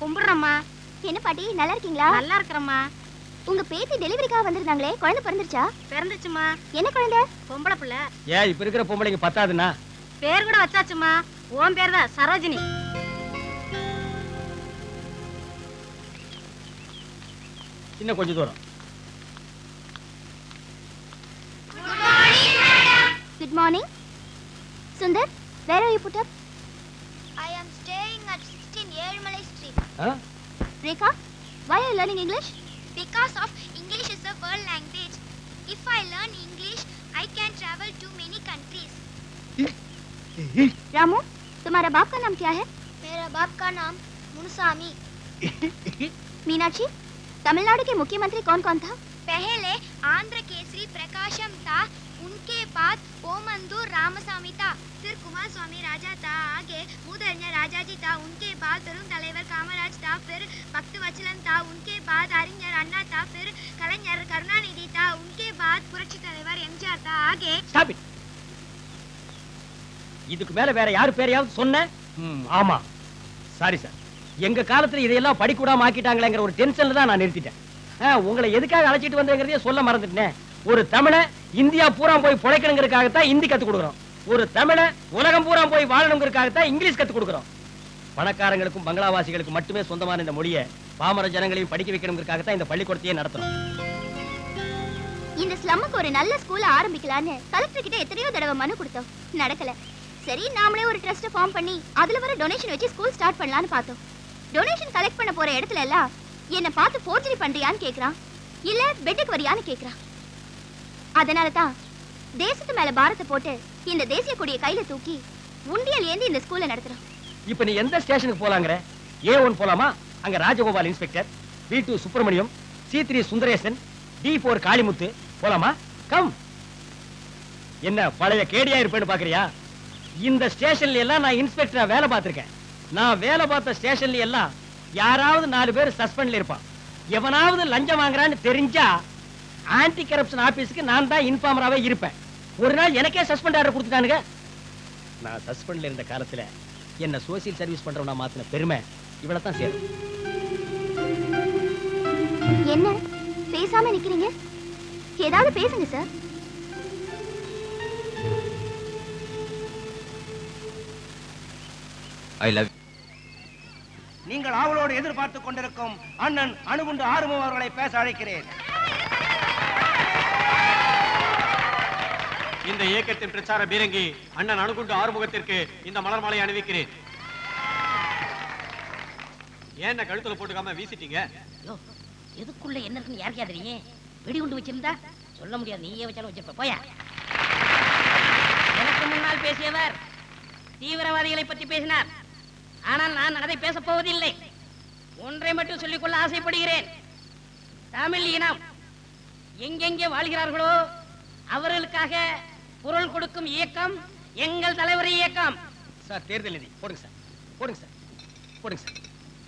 கும்பிடுறம்மா. என்ன பாட்டி நல்லா இருக்கீங்களா? நல்லா இருக்கிறம்மா. உங்க பேத்தி டெலிவரிக்காக வந்திருந்தாங்களே, குழந்தை பிறந்துருச்சா? பிறந்துச்சுமா. என்ன குழந்தை? பொம்பளை பிள்ளை. ஏன் இப்ப இருக்கிற பொம்பளைங்க பத்தாதுன்னா? பேர் கூட வச்சாச்சுமா. உன் பேர் தான் சரோஜினி. இன்னும் கொஞ்சம் தூரம். Good morning. Sundar, where are you put up? I am staying at 16 Yermalai Street. Rekha, why are you learning English? Because of English is a world language. If I learn English, I can travel to many countries. Ramu, तुम्हारा बाप का नाम क्या है? मेरा बाप का नाम मुनुसामी. मीनाक्षी, तमिलनाडु के मुख्यमंत्री कौन कौन था? पहले आंध्र केसरी प्रकाशम था, उनके बाद ओमंदूर रामसामी था, फिर कुमार स्वामी राजा था, आगे मूधन्य राजाजी था, उनके बाद तरुण तलेवर कामराज था, फिर भक्तवचलन था, उनके बाद அறிஞர் அண்ணா था, फिर कलाஞர் करुणानिधि था, उनके बाद புரட்சி தலைவர் எம்ஜிஆர் था, आगे Stop it. இதுக்கு மேல வேற யார் பேரையாவது சொன்ன? ஆமா. Sorry sir. எங்க காலத்துல இதெல்லாம் படிக்கூடாம ஆக்கிட்டாங்களேங்கற ஒரு டென்ஷன்ல தான் நான் நிறுத்திட்டேன். உங்களை எதுக்காக அழைச்சிட்டு வந்தேங்கறதையே சொல்ல மறந்துட்டேன். ஒரு தமிழ இந்தியா பூரா போய் பொழைக்கணும்ங்கறதுக்காக தான் ஹிந்தி கத்து கொடுக்கறோம். ஒரு தமிழ உலகம் பூரா போய் வாழணும்ங்கறதுக்காக தான் இங்கிலீஷ் கத்து கொடுக்கறோம். பணக்காரங்களுக்கும் பங்களாவாசிகளுக்கும் மட்டுமே சொந்தமான இந்த மொழியை பாமர ஜனங்களையும் படிக்க வைக்கணும்ங்கறதுக்காக தான் இந்த பள்ளிக்கூடத்தையே நடத்துறோம். இந்த ஸ்லம்முக்கு ஒரு நல்ல ஸ்கூல் ஆரம்பிக்கலாம்னு கலெக்டர் கிட்ட எத்தனையோ தடவை மனு கொடுத்தோம். நடக்கல. சரி, நாமளே ஒரு ட்ரஸ்ட் ஃபார்ம் பண்ணி அதுல வர டொனேஷன் வச்சு ஸ்கூல் ஸ்டார்ட் பண்ணலாம்னு பார்த்தோம். டொனேஷன் கலெக்ட் பண்ண போற இடத்துல எல்லாம் என்ன பார்த்து ஃபோர்ஜரி பண்றியான்னு கேக்குறான், இல்ல பெட்டுக்கு வரியான்னு கேக்குறான். அதனால தான் தேசத்து மேல பாரத்தை போட்டு இந்த தேசிய கொடியை கையில தூக்கி உண்டியல் ஏந்தி இந்த ஸ்கூல்ல நடத்துறோம். இப்போ நீ எந்த ஸ்டேஷனுக்கு போலாங்கற? A1 போலாமா? அங்க Rajagopal inspector, B2 Subramaniam, C3 Sundaresan, D4 Kalimuthu போலாமா? கம். என்ன பழைய கேடியா இருப்பேன்னு பாக்குறியா? இந்த ஸ்டேஷன்ல எல்லாம் நான் இன்ஸ்பெக்டரா வேலை பார்த்திருக்கேன். நான் வேலை பார்த்த ஸ்டேஷன்ல எல்லாம் யாராவது 4 பேர் சஸ்பெண்ட்ல இருப்பான். எவனாவது லஞ்சம் வாங்குறான்னு தெரிஞ்சா ஆன்டி கரப்ஷன் ஆபீஸ்க்கு நான் தான் இன்ஃபார்மராவே இருப்பேன். ஒரு நாள் எனக்கே சஸ்பெண்ட் ஆர்டர் கொடுத்துட்டானுங்க. நான் சஸ்பெண்ட்ல இருந்த காலத்துல என்ன சோசியல் சர்வீஸ் பண்றவனா மாத்தின பெருமை இவ்வளவு தான் சேரும். என்ன பேசாம நிக்கிறீங்க? ஏதாவது பேசுங்க சார். I love you. நீங்கள் ஆவலோடு எதிர்பார்த்துக் கொண்டிருக்கும் அண்ணன் அணுகுண்டு ஆறுமுகம் அவர்களை பேச அழைக்கிறேன். இந்த இயக்கத்தின் பிரச்சார பீரங்கி அண்ணன் அணுகுண்டு ஆறுமுகத்திற்கு இந்த மலர் மாலை அணிவிக்கிறேன். ஏன் கழுத்துல போட்டுக்காம வீசிட்டீங்க? எதுக்குள்ள என்ன இருக்குன்னு யாருக்கா தெரியும்? வெடி உண்டு வச்சிருந்தா சொல்ல முடியாது, நீயே வச்சாலும் வச்சிருப்ப. போயா. எனக்கு முன்னால் பேசியவர் தீவிரவாதிகளை பற்றி பேசினார். ஆனால் நான் அதை பேச போவதில்லை. ஒன்றை மட்டும் சொல்லிக்கொள்ள ஆசைப்படுகிறேன். தமிழ் இனம் எங்கெங்கே வாழ்கிறார்களோ அவர்களுக்காக குரல் கொடுக்கும் இயக்கம் எங்கள் தலைவர் இயக்கம். சார் தேர்தல் நிதி போடுங்க சார், போடுங்க சார், போடுங்க சார்,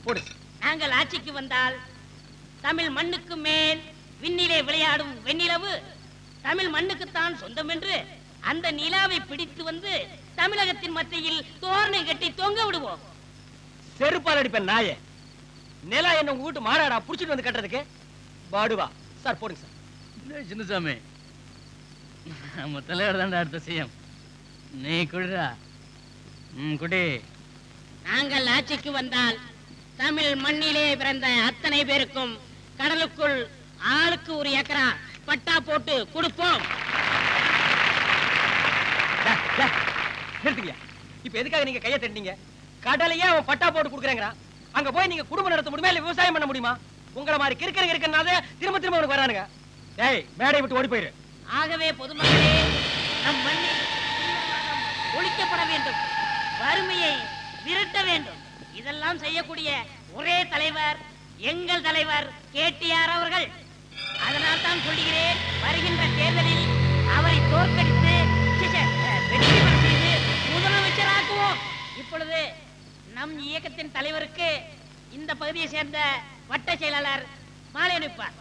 போடுங்க சார். நாங்கள் ஆட்சிக்கு வந்தால் தமிழ் மண்ணுக்கு மேல் விண்ணிலே விளையாடும் வெண்ணிலவு தமிழ் மண்ணுக்குத்தான் சொந்தம் என்று அந்த நிலாவை பிடித்து வந்து தமிழகத்தின் மத்தியில் தோரணை கட்டி தொங்க விடுவோம். செருப்பால் அடிப்பேன் நாயே. நிலா என்ன உங்க வீட்டு மாடாடா புடிச்சிட்டு வந்து கட்டுறதுக்கு? பாடுவா சார், போடுங்க சார். சின்னசாமி, நம்ம தலைவர் தாண்டா அடுத்த செய்யும். நீ குடிடா. குடி. நாங்கள் ஆட்சிக்கு வந்தால் தமிழ் மண்ணிலே பிறந்த அத்தனை பேருக்கும் கடலுக்குள் ஆளுக்கு ஒரு ஏக்கரா பட்டா போட்டு கொடுப்போம். நிறுத்துங்க. இப்ப எதுக்காக நீங்க கையை தட்டினீங்க? கடலையே அவன் பட்டா போட்டு கொடுக்குறேங்கிறான். அங்க போய் நீங்க குடும்பம் நடத்த முடியுமா, இல்ல விவசாயம் பண்ண முடியுமா? உங்களை மாதிரி கிறுக்கிறனால திரும்ப திரும்ப உனக்கு வரானுங்க. டேய், மேடை விட்டு ஓடி போயிரு. ஆகவே பொதுமக்களே, நம் மண்ணில் ஒழிக்கப்பட வேண்டும், வறுமையை விரட்ட வேண்டும். இதெல்லாம் செய்யக்கூடிய ஒரே தலைவர் எங்கள் தலைவர் KTR அவர்கள். அதனால் தான் சொல்கிறேன், வருகின்ற தேர்தலில் அவரை தோற்கடித்து வெற்றி பெற செய்து முதலமைச்சராக்குவோம். இப்பொழுது நம் இயக்கத்தின் தலைவருக்கு இந்த பகுதியை சேர்ந்த வட்ட செயலாளர் மாலை அனுப்பார்.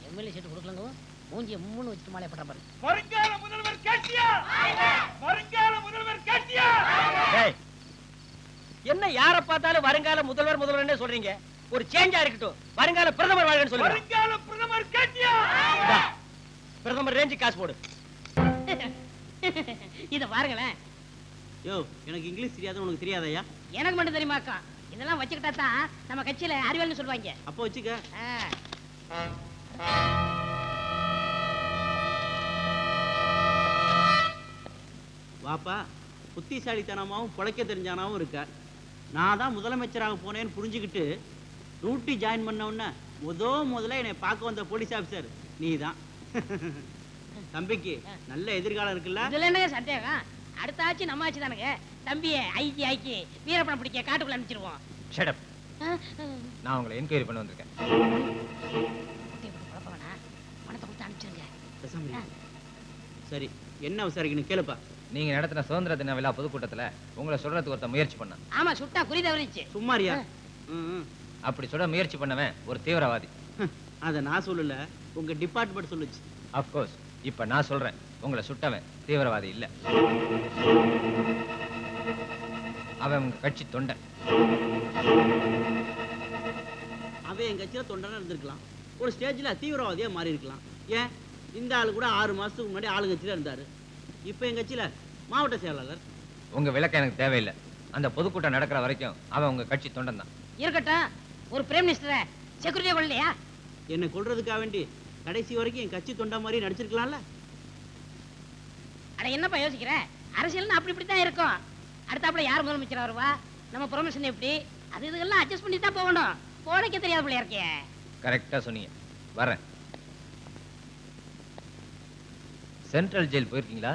எம்எல்ஏ சீட்டு கொடுக்கலங்க, மூஞ்சிய மூணு வச்சுட்டு மாலை பட்ட பாரு. வருங்கால முதல்வர் KTR, வருங்கால முதல்வர் KTR. என்ன யாரை பார்த்தாலும் வருங்கால முதல்வர் முதல்வர்னே சொல்றீங்க? ஒரு சேஞ்சா இருக்கட்டும், வருங்கால பிரதமர் வாழ்கன்னு சொல்லுங்க. வருங்கால பிரதமர் கேட்டியா? பிரதமர் ரேஞ்சு காசு போடு. இத பாருங்களேன். யோ, எனக்கு இங்கிலீஷ் தெரியாது, உனக்கு தெரியாதயா? எனக்கு மட்டும் தெரியுமாக்கா? இதெல்லாம் வச்சுக்கிட்டா தான் நம்ம கட்சியில அறிவாளின்னு சொல்லுவாங்க. அப்போ வச்சுக்க. வாப்பா, புத்திசாலித்தனமாவும் பொழைக்க தெரிஞ்சானாவும் இருக்க. நான் தான் முதலமைச்சராக போனேன்னு புரிஞ்சுக்கிட்டு டியூட்டி ஜாயின் பண்ண உடனே முதல்ல என்னை பார்க்க வந்த போலீஸ் ஆபீசர் நீ தான். தம்பிக்கு நல்ல எதிர்காலம் இருக்குல்ல? இதுல என்னங்க சந்தேகம்? அடுத்த ஆட்சி நம்ம ஆட்சி தானுங்க. தம்பியை ஐஜி ஆக்கி வீரப்பணம் பிடிக்க காட்டுக்குள்ள அனுப்பிச்சிருவோம். Shut up. நான் உங்களை என்கொயரி பண்ண வந்திருக்கேன். பணத்தை கொடுத்து அனுப்பிச்சிருங்க. சரி, என்ன விசாரிக்கணும் கேளுப்பா. நீங்க நடத்தின சுதந்திர தின விழா பொதுக்கூட்டத்துல உங்களை சொல்றதுக்கு ஒருத்த முயற்சி பண்ண. ஆமா, சுட்டா குறி தவறிச்சு. சும்மாரியா? அப்படி சொல்ல முயற்சி பண்ணவன் ஒரு தீவிரவாதி. அத நான் சொல்லல, உங்க டிபார்ட்மெண்ட் சொல்லுச்சு. Of course. இப்ப நான் சொல்றேன், உங்களை சுட்டவன் தீவிரவாதி இல்ல. அவன் உங்க கட்சி தொண்டன். அவன் என் கட்சியில தொண்டனா இருந்திருக்கலாம், ஒரு ஸ்டேஜ்ல தீவிரவாதியா மாறி இருக்கலாம். ஏன், இந்த ஆளு கூட 6 மாசத்துக்கு முன்னாடி ஆளுங்கட்சியில இருந்தாரு. இப்ப என் கட்சியில மாவட்ட செயலாளர். உங்க விளக்கம் எனக்கு தேவையில்லை. அந்த பொதுக்கூட்டம் நடக்கிற வரைக்கும் அவன் உங்க கட்சி தொண்டன் தான். இருக்கட்டும். ஒரு பிரைம் மினிஸ்டரை செக்யூரிட்டியா கொள்ளலையா? என்னை கொல்றதுக்காக வேண்டி கடைசி வரைக்கும் என் கட்சி தொண்டா மாதிரி நடிச்சிருக்கலாம்ல. அட என்னப்பா யோசிக்கிற? அரசியல்னு அப்படி இப்படித்தான் இருக்கும். அடுத்தாப்புல யார் முதலமைச்சர் வருவா, நம்ம ப்ரொமோஷன் எப்படி, அது இதெல்லாம் அட்ஜஸ்ட் பண்ணி தான் போகணும். போடைக்க தெரியாத பிள்ளையா இருக்கே. கரெக்டா சொன்னீங்க. வரேன். சென்ட்ரல் ஜெயில் போயிருக்கீங்களா?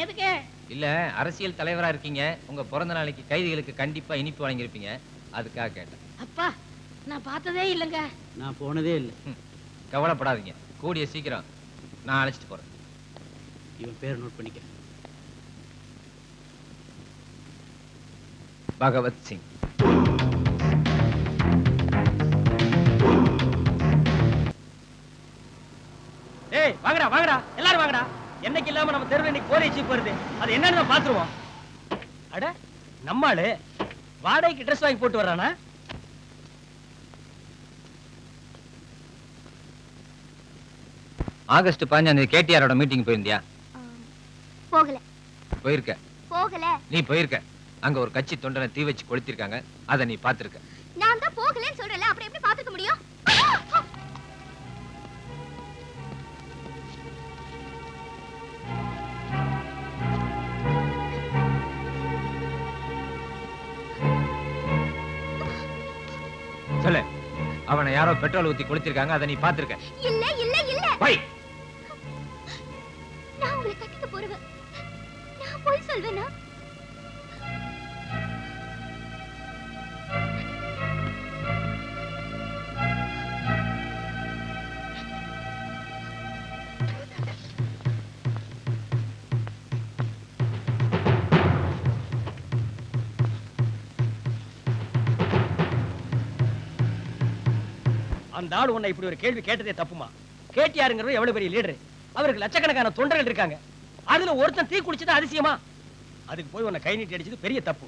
எதுக்கு? இல்ல, அரசியல் தலைவரா இருக்கீங்க, உங்க பிறந்த நாளைக்கு கைதிகளுக்கு கண்டிப்பா இனிப்பு வழங்கியிருப்பீங்க, அதுக்காக கேட்டேன். அப்பா, நான் பார்த்ததே இல்லைங்க. நான் போனதே இல்லை. கவலைப்படாதீங்க, கூடிய சீக்கிரம் நான் அழைச்சிட்டு போறேன். இவன் பேரை நோட் பண்ணிக்க. பகவத் சிங். ஏய், வாங்கடா வாங்கடா, எல்லாரும் வாங்கடா. என்னைக்கு இல்லாம நம்ம தெருவில் இன்னைக்கு போலீஸ் ஜீப் வருது, அது என்னன்னு தான் பாத்துருவோம். அட, நம்மாளு வாடகைக்கு ட்ரெஸ் வாங்கி போட்டு வர்றானா? August 15 கேடிஆரோட meeting போயிருந்தியா? போகல. போயிருக்க? போகல. நீ போயிருக்க. அங்க ஒரு கட்சி தொண்டனை தீ வச்சு கொளுத்திருக்காங்க, அத நீ பாத்துருக்க. நான் தான் போகலன்னு சொல்றேன்ல, அப்புறம் எப்படி பாத்துக்க முடியும்? சொல்லு, அவனை யாரோ பெட்ரோல் ஊத்தி கொளுத்திருக்காங்க, அத நீ பாத்துருக்க? இல்ல இல்ல இல்ல. போய். நான் உங்களை கட்டிக்க போறவ, நான் போய் சொல்வேனா? அந்த ஆளு உன்னை இப்படி ஒரு கேள்வி கேட்டதே தப்புமா? கேடிஆருங்கிறது எவ்வளவு பெரிய லீடர், அவருக்கு லட்சக்கணக்கான தொண்டர்கள் இருக்காங்க, அதுல ஒருத்தன் தீ குடிச்சது அதிசயமா? அதுக்கு போய் உன்னை கை நீட்டி அடிச்சது பெரிய தப்பு.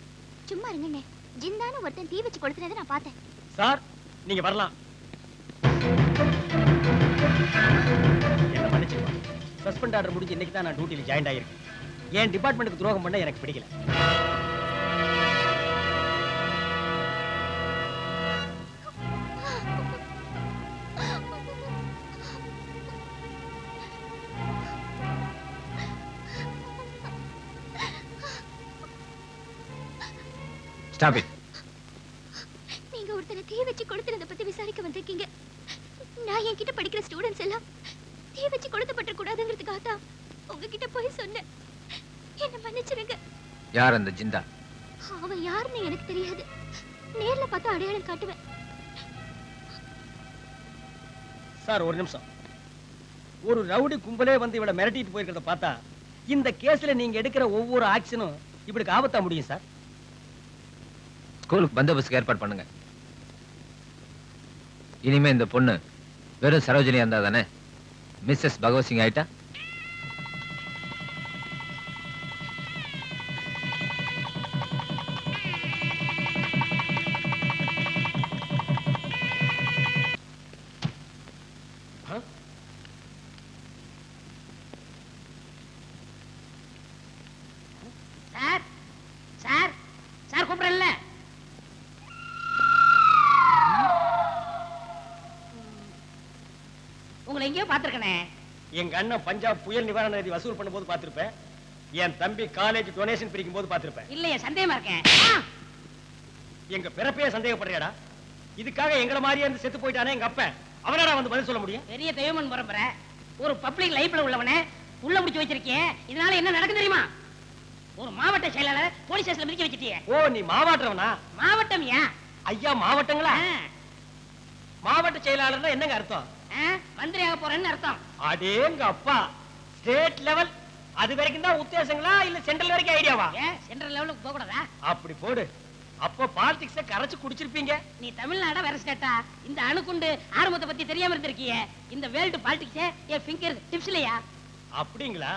சும்மா இருங்கண்ணே, ஜிந்தான ஒருத்தன் தீ வச்சு கொடுத்துறதை நான் பார்த்தேன். சார், நீங்க வரலாம். என்ன மன்னிச்சுக்கோ, சஸ்பெண்ட் ஆர்டர் முடிஞ்சு இன்னைக்கு தான் நான் டியூட்டில ஜாயின் ஆயிருக்கேன். என் டிபார்ட்மெண்ட்டுக்கு துரோகம் பண்ண எனக்கு பிடிக்கல. Stop it. நீங்க ஒருத்தரை தீ வச்சு கொடுத்துறத பத்தி விசாரிக்க வந்திருக்கீங்க. நான் என்கிட்ட படிக்கிற ஸ்டூடெண்ட்ஸ் எல்லாம் தீ வச்சு கொடுத்தப்பட்ட கூடாதுங்கிறதுக்காக தான் உங்ககிட்ட போய் சொன்னேன். என்ன மன்னிச்சிருங்க. யார் அந்த ஜிந்தா? அவன் யாருன்னு எனக்கு தெரியாது, நேர்ல பார்த்து அடையாளம் காட்டுவேன். சார், ஒரு நிமிஷம். ஒரு ரவுடி கும்பலே வந்து இவளை மிரட்டிட்டு போயிருக்கிறத பார்த்தா இந்த கேஸ்ல நீங்க எடுக்கிற ஒவ்வொரு ஆக்ஷனும் இப்படி ஆபத்தா முடியும் சார். ஸ்கூலுக்கு பந்தோபஸ்துக்கு ஏற்பாடு பண்ணுங்க. இனிமே இந்த பொண்ணு வெறும் சரோஜினியா இருந்தா தானே மிஸ்ஸஸ் பகவத் சிங் ஆயிட்டா? எங்கேயோ பாத்துருக்கனே. எங்க அண்ணன் பஞ்சாப் புயல் நிவாரண நிதி வசூல் பண்ணும்போது பார்த்திருப்பேன். என் தம்பி காலேஜ் டொனேஷன் பிரிக்கும் போது பார்த்திருப்பேன். இல்லையே, சந்தேகமா இருக்கேன். எங்க பிறப்பையே சந்தேகப்படுறியாடா? இதுக்காக எங்கள மாதிரியே இருந்து செத்து போயிட்டானே எங்க அப்ப, அவனாடா வந்து பதில் சொல்ல முடியும்? பெரிய தெய்வமன் பரம்பரை, ஒரு பப்ளிக் லைஃப்ல உள்ளவனே உள்ள முடிச்சு வச்சிருக்கேன். இதனால என்ன நடக்கும் தெரியுமா? ஒரு மாவட்ட செயலாளர் போலீஸ் ஸ்டேஷன்ல மிதிக்க வச்சிட்டியே. ஓ, நீ மாவட்டவனா? மாவட்டம் ஏன் ஐயா, மாவட்டங்களா? மாவட்ட செயலாளர்னா என்னங்க அர்த்தம்? மந்திரியாக போறேன்னு அர்த்தம். அடேங்க அப்பா, ஸ்டேட் லெவல் அது வரைக்கும் தான் உத்தேசங்களா இல்ல சென்ட்ரல் வரைக்கும் ஐடியாவா? ஏன் சென்ட்ரல் லெவலுக்கு போக கூடாதா? அப்படி போடு. அப்ப பாலிடிக்ஸ கரைச்சு குடிச்சிருப்பீங்க. நீ தமிழ்நாடா வேற ஸ்டேட்டா? இந்த அணுகுண்டு ஆரம்பத்தை பத்தி தெரியாம இருந்திருக்கியே. இந்த வேர்ல்டு பாலிடிக்ஸ் ஏ ஃபிங்கர் டிப்ஸ் இல்லையா? அப்படிங்களா?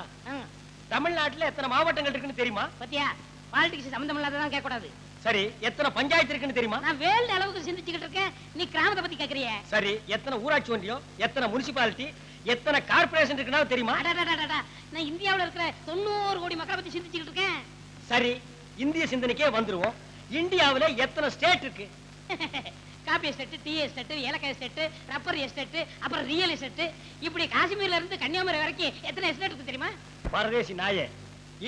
தமிழ்நாட்டுல எத்தனை மாவட்டங்கள் இருக்குன்னு தெரியுமா? பத்தியா, பாலிடிக்ஸ் சம்பந்தம் இல்லாததான் கேட்க கூடாது. சரி, எத்தனை பஞ்சாயத்து இருக்குன்னு தெரியுமா? நான் வேல்டு அளவுக்கு சிந்திச்சுக்கிட்டு இருக்கேன், நீ கிராமத்தை பத்தி கேக்குறிய. சரி, எத்தனை ஊராட்சி ஒன்றியம், எத்தனை முனிசிபாலிட்டி, எத்தனை கார்ப்பரேஷன் இருக்குன்னா தெரியுமா? நான் இந்தியாவுல இருக்கிற 90 கோடி மக்களை பத்தி சிந்திச்சுக்கிட்டு இருக்கேன். சரி, இந்திய சிந்தனைக்கே வந்துருவோம். இந்தியாவுல எத்தனை ஸ்டேட் இருக்கு? காபி எஸ்டேட், டீ எஸ்டேட், ஏலக்காய் எஸ்டேட், ரப்பர் எஸ்டேட், அப்புறம் ரியல் எஸ்டேட், இப்படி காஷ்மீர்ல இருந்து கன்னியாகுமரி வரைக்கும் எத்தனை எஸ்டேட் இருக்கு தெரியுமா? பரதேசி நாயே,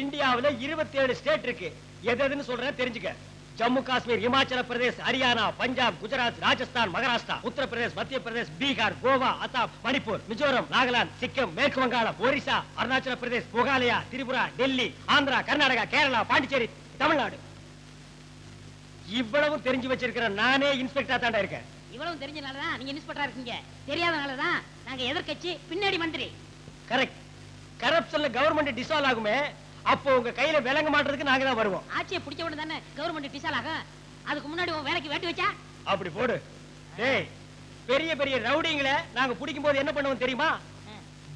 இந்தியாவுல 27 ஸ்டேட் இருக்கு. எது எதுன்னு சொல்றேன் தெரிஞ்சுக்க. ஜம்மு காஷ்மீர், இமாச்சல பிரதேஷ், ஹரியானா, பஞ்சாப், குஜராத், ராஜஸ்தான், மகாராஷ்டிரா, உத்தரப்பிரதேஷ், மத்திய பிரதேஷ், பீகார், கோவா, அசாம், மணிப்பூர், மிசோரம், நாகாலாந்து, சிக்கிம், மேற்கு வங்காளம், ஒரிசா, அருணாச்சல பிரதேஷ், மேகாலயா, திரிபுரா, டெல்லி, ஆந்திரா, கர்நாடகா, கேரளா, பாண்டிச்சேரி, தமிழ்நாடு. இவ்வளவு தெரிஞ்சு வச்சிருக்கிற நானே இன்ஸ்பெக்டரா தாண்டா இருக்கேன். இவ்வளவு தெரிஞ்சனாலதான் நீங்க இன்ஸ்பெக்டரா இருக்கீங்க. தெரியாதனாலதான் நாங்க எதிர்க்கட்சி, பின்னாடி மந்திரி. கரெக்ட். கரப்ஷன்ல கவர்மெண்ட் டிசால்வ் ஆகுமே, அப்போ உங்க கையில விளங்க மாட்டறதுக்கு நாங்க தான் வருவோம். ஆட்சியை பிடிச்ச உடனே தானே கவர்மெண்ட் டிசால்வ் ஆகும். அதுக்கு முன்னாடி உன் வேலைக்கு வேட்டு வச்சா? அப்படி போடு. டேய், பெரிய பெரிய ரவுடிங்களை நாங்க பிடிக்கும் போது என்ன பண்ணுவோம் தெரியுமா?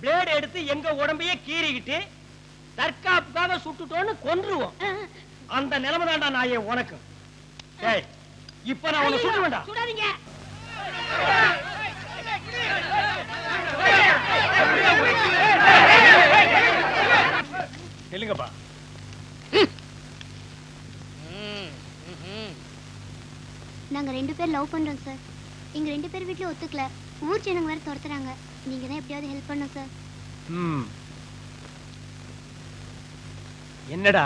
பிளேட் எடுத்து எங்க உடம்பையே கீறிக்கிட்டு தற்காப்புக்காக சுட்டுட்டோன்னு கொன்றுவோம். அந்த நிலைமை தான்டா நாயே உனக்கு. டேய், இப்ப நான் உன்னை சுட வேண்டாம். சுடாதீங்க. இல்லங்கப்பா. நாங்க 2 பேர் லவ் பண்றோம் சார். எங்க 2 பேர் வீட்ல ஒத்துக்கல. ஊர் ஜனங்க வேற துரத்துறாங்க. நீங்க தான் எப்படியாவது ஹெல்ப் பண்ணணும் சார். என்னடா?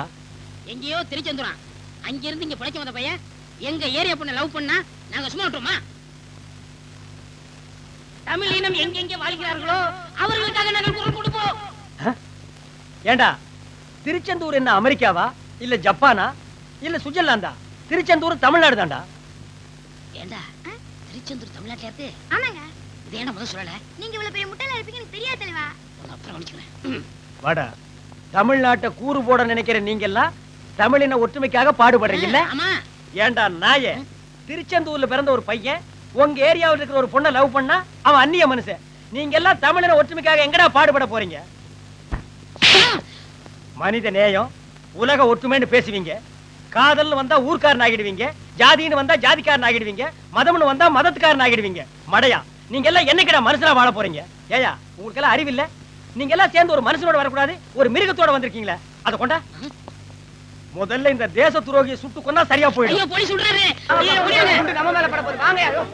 எங்கேயோ திருச்செந்துறான். அங்க இருந்து இங்க பிழைக்க வந்த பையன் எங்க ஏரியா பொண்ணை லவ் பண்ணா நாங்க சும்மா விட்டுருமா? தமிழ் இனம் எங்கெங்க வாழ்கிறார்களோ அவர்களுக்காக நாங்கள் குரல் கொடுப்போம். ஏண்டா, திருச்செந்தூர் என்ன அமெரிக்காவா இல்ல ஜப்பானா இல்ல சுவிட்சர்லாந்தா? திருச்செந்தூர் தமிழ்நாடு தான்டா. ஏண்டா, திருச்செந்தூர் தமிழ்நாட்டுல இருக்கு? ஆமாங்க. இது ஏன்னா முதல்ல சொல்லல? நீங்க இவ்வளவு பெரிய முட்டாளா இருப்பீங்க எனக்கு தெரியாது தலைவா. அப்புறம் கவனிச்சுக்கிறேன். வாடா, தமிழ்நாட்டை கூறு போட நினைக்கிற நீங்க எல்லாம் தமிழின ஒற்றுமைக்காக பாடுபடுறீங்கல்ல? ஆமா. ஏண்டா நாயே, திருச்செந்தூர்ல பிறந்த ஒரு பையன் உங்க ஏரியாவில் இருக்கிற ஒரு பொண்ணை லவ் பண்ணா அவன் அந்நிய மனுஷன். நீங்க எல்லாம் தமிழின ஒற்றுமைக்காக எங்கடா பாடுபட போறீங்க? மனித நேயம், உலக ஒற்றுமைன்னு பேசுவீங்க. காதல்னு வந்தா ஊர்க்காரன் ஆகிடுவீங்க, ஜாதின்னு வந்தா ஜாதிக்காரன் ஆகிடுவீங்க, மதம்னு வந்தா மதத்துக்காரன் ஆகிடுவீங்க. மடையா, நீங்க எல்லாம் என்னைக்கிட மனுஷனா வாழ போறீங்க? ஏயா, உங்களுக்கு எல்லாம் அறிவில்லை? நீங்க எல்லாம் சேர்ந்து ஒரு மனுஷனோட வரக்கூடாது, ஒரு மிருகத்தோட வந்திருக்கீங்களா? அதை கொண்டா. முதல்ல இந்த தேச துரோகியை சுட்டு கொன்னா சரியா போயிடும். ஐயோ, போலீஸ் சொல்றாரு. நம்ம மேல பட போகுது. வாங்க.